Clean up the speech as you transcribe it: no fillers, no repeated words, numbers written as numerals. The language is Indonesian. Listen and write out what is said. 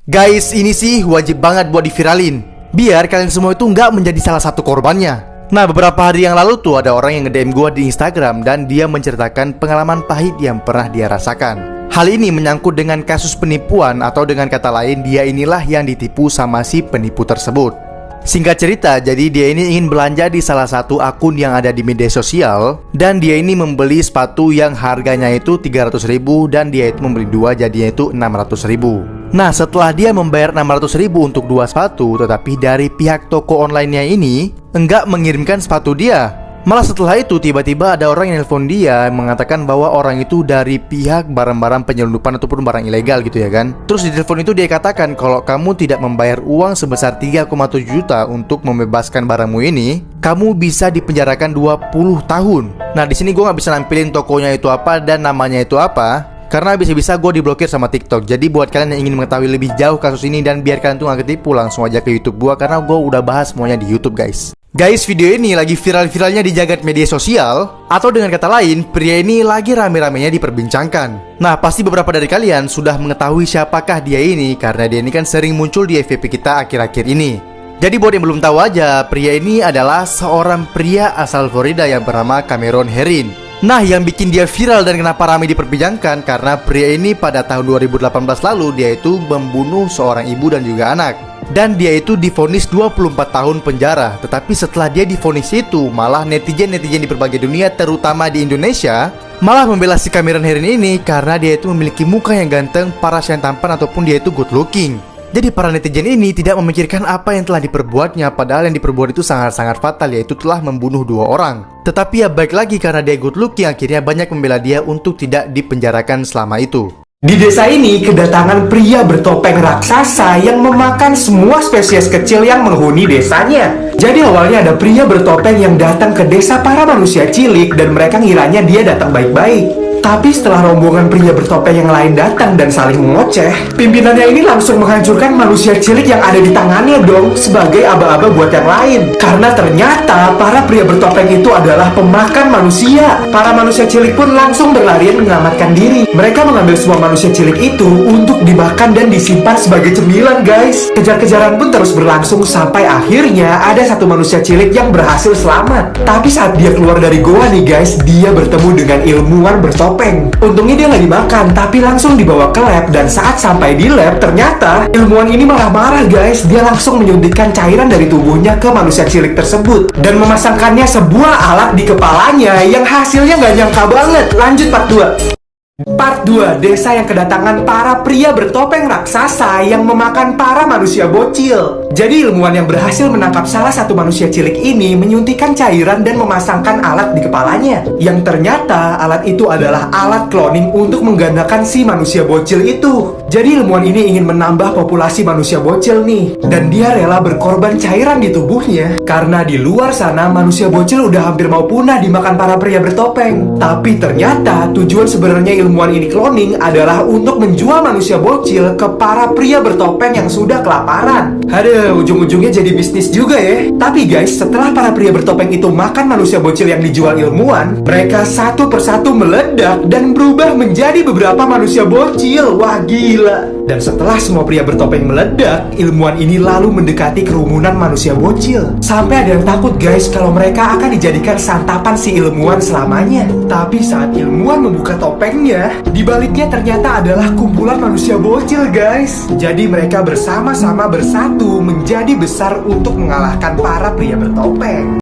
Guys, ini sih wajib banget buat diviralin, biar kalian semua itu nggak menjadi salah satu korbannya. Nah, beberapa hari yang lalu tuh ada orang yang nge-DM gue di Instagram dan dia menceritakan pengalaman pahit yang pernah dia rasakan. Hal ini menyangkut dengan kasus penipuan, atau dengan kata lain dia inilah yang ditipu sama si penipu tersebut. Singkat cerita, jadi dia ini ingin belanja di salah satu akun yang ada di media sosial, dan dia ini membeli sepatu yang harganya itu 300.000 dan dia itu membeli dua, jadinya itu 600.000. Nah, setelah dia membayar 600.000 untuk dua sepatu, tetapi dari pihak toko online-nya ini enggak mengirimkan sepatu dia. Malah setelah itu tiba-tiba ada orang yang nelpon dia mengatakan bahwa orang itu dari pihak barang-barang penyelundupan ataupun barang ilegal gitu ya kan. Terus di telepon itu dia katakan kalau kamu tidak membayar uang sebesar 3,7 juta untuk membebaskan barangmu ini, kamu bisa dipenjarakan 20 tahun. Nah, di sini gue nggak bisa nampilin tokonya itu apa dan namanya itu apa, karena bisa-bisa gue diblokir sama TikTok. Jadi buat kalian yang ingin mengetahui lebih jauh kasus ini dan biar kalian tuh gak ketipu, langsung aja ke YouTube gue, karena gue udah bahas semuanya di YouTube guys. Guys, video ini lagi viral-viralnya di jagat media sosial, atau dengan kata lain, pria ini lagi rame-ramenya diperbincangkan. Nah, pasti beberapa dari kalian sudah mengetahui siapakah dia ini, karena dia ini kan sering muncul di FYP kita akhir-akhir ini. Jadi buat yang belum tahu aja, pria ini adalah seorang pria asal Florida yang bernama Cameron Herrin. Nah, yang bikin dia viral dan kenapa ramai diperbincangkan karena pria ini pada tahun 2018 lalu dia itu membunuh seorang ibu dan juga anak. Dan dia itu divonis 24 tahun penjara. Tetapi setelah dia divonis itu, malah netizen-netizen di berbagai dunia, terutama di Indonesia, malah membela si Cameron Herrin ini karena dia itu memiliki muka yang ganteng, paras yang tampan, ataupun dia itu good looking. Jadi para netizen ini tidak memikirkan apa yang telah diperbuatnya, padahal yang diperbuat itu sangat-sangat fatal, yaitu telah membunuh dua orang. Tetapi ya baik lagi karena dia good looking, akhirnya banyak membela dia untuk tidak dipenjarakan selama itu. Di desa ini kedatangan pria bertopeng raksasa yang memakan semua spesies kecil yang menghuni desanya. Jadi awalnya ada pria bertopeng yang datang ke desa para manusia cilik dan mereka ngiranya dia datang baik-baik. Tapi setelah rombongan pria bertopeng yang lain datang dan saling mengoceh, pimpinannya ini langsung menghancurkan manusia cilik yang ada di tangannya dong, sebagai aba-aba buat yang lain. Karena ternyata para pria bertopeng itu adalah pemakan manusia. Para manusia cilik pun langsung berlarian menyelamatkan diri. Mereka mengambil semua manusia cilik itu untuk dimakan dan disimpan sebagai cemilan guys. Kejar-kejaran pun terus berlangsung sampai akhirnya ada satu manusia cilik yang berhasil selamat. Tapi saat dia keluar dari goa nih guys, dia bertemu dengan ilmuwan bertopeng. Untungnya dia lagi makan, tapi langsung dibawa ke lab. Dan saat sampai di lab, ternyata ilmuwan ini malah marah guys. Dia langsung menyuntikkan cairan dari tubuhnya ke manusia cilik tersebut dan memasangkannya sebuah alat di kepalanya yang hasilnya nggak nyangka banget. Lanjut part 2. Part 2, desa yang kedatangan para pria bertopeng raksasa yang memakan para manusia bocil. Jadi ilmuwan yang berhasil menangkap salah satu manusia cilik ini menyuntikkan cairan dan memasangkan alat di kepalanya. Yang ternyata alat itu adalah alat cloning untuk menggandakan si manusia bocil itu. Jadi ilmuwan ini ingin menambah populasi manusia bocil nih, dan dia rela berkorban cairan di tubuhnya karena di luar sana manusia bocil udah hampir mau punah dimakan para pria bertopeng. Tapi ternyata tujuan sebenarnya ilmuwan ini cloning adalah untuk menjual manusia bocil ke para pria bertopeng yang sudah kelaparan. Aduh, ujung-ujungnya jadi bisnis juga ya. Tapi guys, setelah para pria bertopeng itu makan manusia bocil yang dijual ilmuwan, mereka satu persatu meledak dan berubah menjadi beberapa manusia bocil. Wah, gila. Dan setelah semua pria bertopeng meledak, ilmuwan ini lalu mendekati kerumunan manusia bocil. Sampai ada yang takut guys kalau mereka akan dijadikan santapan si ilmuwan selamanya. Tapi saat ilmuwan membuka topengnya, di baliknya ternyata adalah kumpulan manusia bocil guys. Jadi mereka bersama-sama bersatu menjadi besar untuk mengalahkan para pria bertopeng.